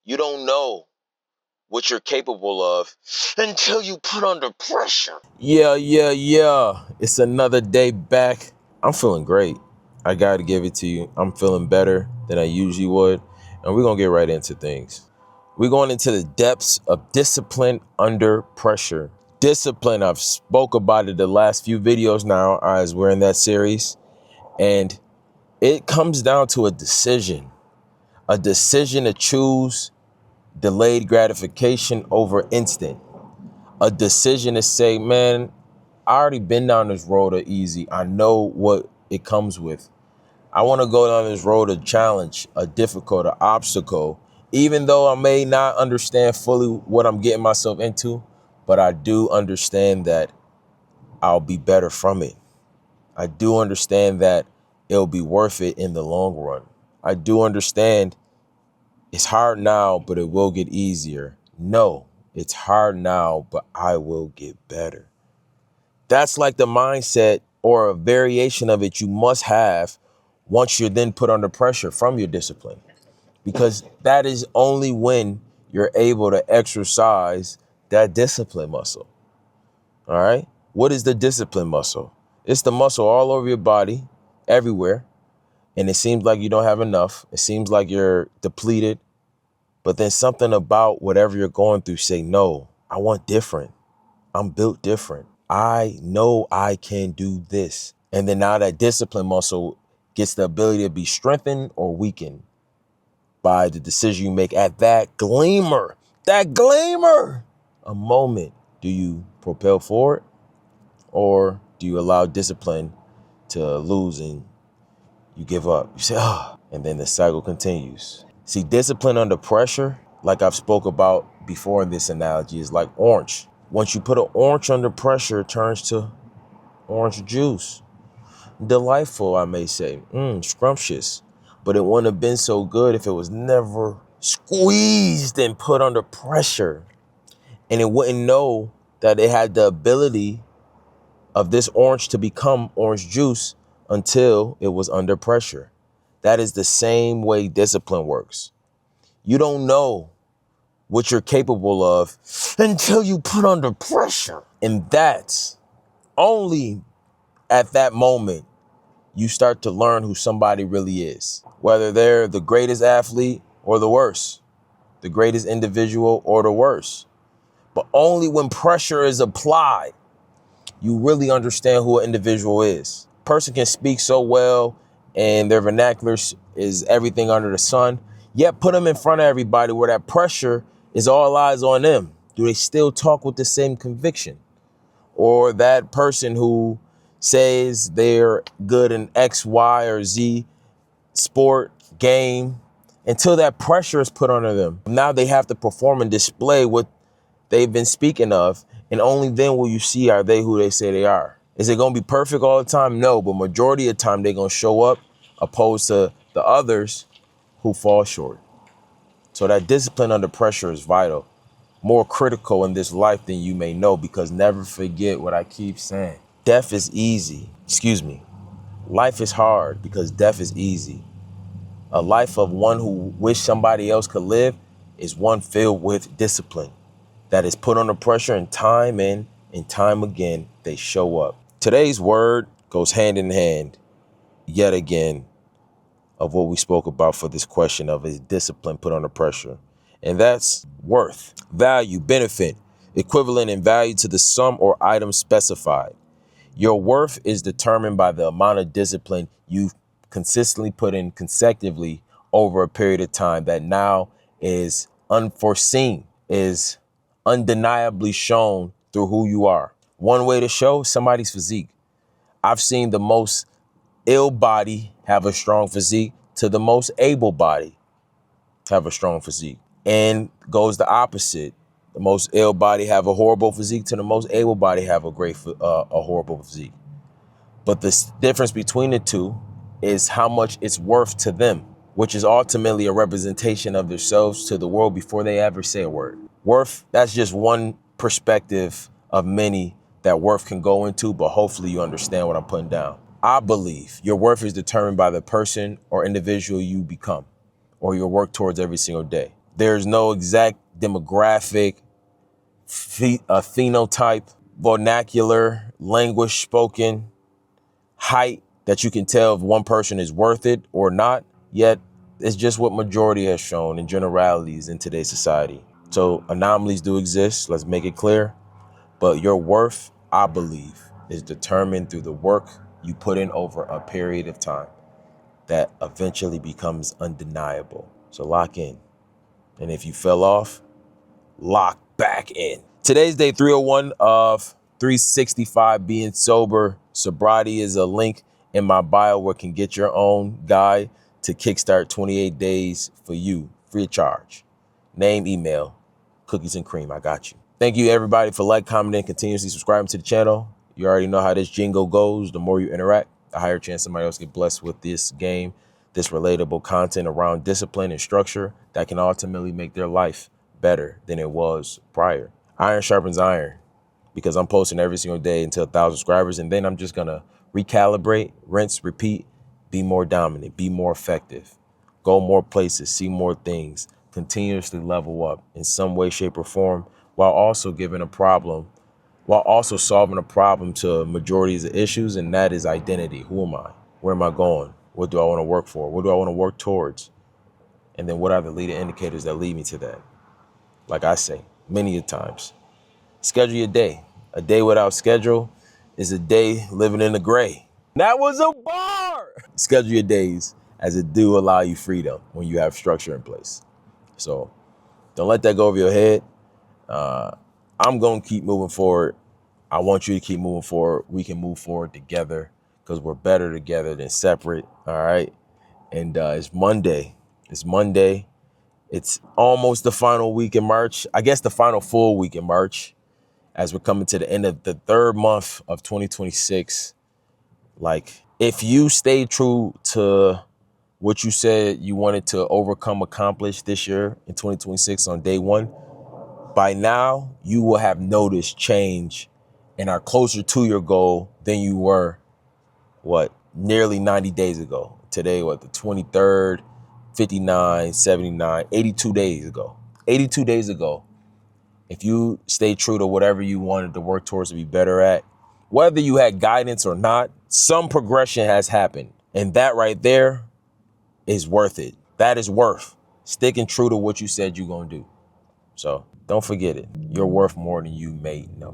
You don't know what you're capable of until you put under pressure. Yeah. It's another day back. I'm feeling great. I gotta give it to you. I'm feeling better than I usually would. And we're gonna get right into things. We're going into the depths of discipline under pressure. Discipline, I've spoke about it the last few videos now as we're in that series. And it comes down to a decision to choose delayed gratification over instant, a decision to say, man, I already been down this road of easy. I know what it comes with. I want to go down this road of challenge, a difficult, an obstacle, even though I may not understand fully what I'm getting myself into, but I do understand that I'll be better from it. I do understand that it'll be worth it in the long run. I do understand it's hard now, but it will get easier. No, it's hard now, but I will get better. That's like the mindset or a variation of it you must have once you're then put under pressure from your discipline, because that is only when you're able to exercise that discipline muscle. All right. What is the discipline muscle? It's the muscle all over your body, everywhere. And it seems like you don't have enough. It seems like you're depleted. But then something about whatever you're going through say, no, I want different. I'm built different. I know I can do this. And then now that discipline muscle gets the ability to be strengthened or weakened by the decision you make at that gleamer, a moment. Do you propel forward, or do you allow discipline to lose and you give up? You say, and then the cycle continues. See, discipline under pressure, like I've spoke about before in this analogy, is like orange. Once you put an orange under pressure, it turns to orange juice. Delightful, I may say. Scrumptious. But it wouldn't have been so good if it was never squeezed and put under pressure. And it wouldn't know that it had the ability of this orange to become orange juice until it was under pressure. That is the same way discipline works. You don't know what you're capable of until you put under pressure. And that's only at that moment you start to learn who somebody really is, whether they're the greatest athlete or the worst, the greatest individual or the worst. But only when pressure is applied, you really understand who an individual is. A person can speak so well and their vernacular is everything under the sun, yet put them in front of everybody where that pressure is all eyes on them. Do they still talk with the same conviction? Or that person who says they're good in X, Y, or Z sport, game, until that pressure is put on them. Now they have to perform and display what they've been speaking of, and only then will you see, are they who they say they are? Is it going to be perfect all the time? No, but majority of the time they're going to show up, opposed to the others who fall short. So that discipline under pressure is vital, more critical in this life than you may know, because never forget what I keep saying. Death is easy. Life is hard because death is easy. A life of one who wish somebody else could live is one filled with discipline that is put under pressure, and time in and time again, they show up. Today's word goes hand in hand, yet again, of what we spoke about for this question of is discipline put under pressure. And that's worth, value, benefit, equivalent in value to the sum or item specified. Your worth is determined by the amount of discipline you've consistently put in consecutively over a period of time that now is unforeseen, is undeniably shown through who you are. One way to show somebody's physique. I've seen the most ill body have a strong physique to the most able body have a strong physique. And goes the opposite. The most ill body have a horrible physique to the most able body have a horrible physique. But the difference between the two is how much it's worth to them, which is ultimately a representation of themselves to the world before they ever say a word. Worth, that's just one perspective of many that worth can go into, but hopefully you understand what I'm putting down. I believe your worth is determined by the person or individual you become, or your work towards every single day. There's no exact demographic, phenotype, vernacular, language spoken, height that you can tell if one person is worth it or not. Yet it's just what majority has shown in generalities in today's society. So anomalies do exist. Let's make it clear. But your worth, I believe, is determined through the work you put in over a period of time that eventually becomes undeniable. So lock in. And if you fell off, lock back in. Today's day 301 of 365 being sober. Sobriety is a link in my bio where you can get your own guide to kickstart 28 days for you, free of charge. Name, email, cookies and cream. I got you. Thank you everybody for commenting, continuously subscribing to the channel. You already know how this jingle goes. The more you interact, the higher chance somebody else get blessed with this game, this relatable content around discipline and structure that can ultimately make their life better than it was prior. Iron sharpens iron, because I'm posting every single day until 1,000 subscribers, and then I'm just gonna recalibrate, rinse, repeat, be more dominant, be more effective, go more places, see more things, continuously level up in some way, shape, or form, while also solving a problem to majorities of issues, and that is identity. Who am I? Where am I going? What do I want to work for? What do I want to work towards? And then what are the leading indicators that lead me to that? Like I say many a times, schedule your day. A day without schedule is a day living in the gray. That was a bar. Schedule your days, as it do allow you freedom when you have structure in place. So don't let that go over your head. I'm going to keep moving forward. I want you to keep moving forward. We can move forward together because we're better together than separate. All right. And it's Monday. It's Monday. It's almost the final week in March. I guess the final full week in March, as we're coming to the end of the third month of 2026. Like, if you stay true to what you said you wanted to overcome, accomplish this year in 2026 on day one, by now you will have noticed change and are closer to your goal than you were, nearly 90 days ago. Today, the 23rd, 59, 79, 82 days ago. 82 days ago, if you stay true to whatever you wanted to work towards to be better at, whether you had guidance or not, some progression has happened. And that right there is worth it. That is worth sticking true to what you said you're going to do. So don't forget it. You're worth more than you may know.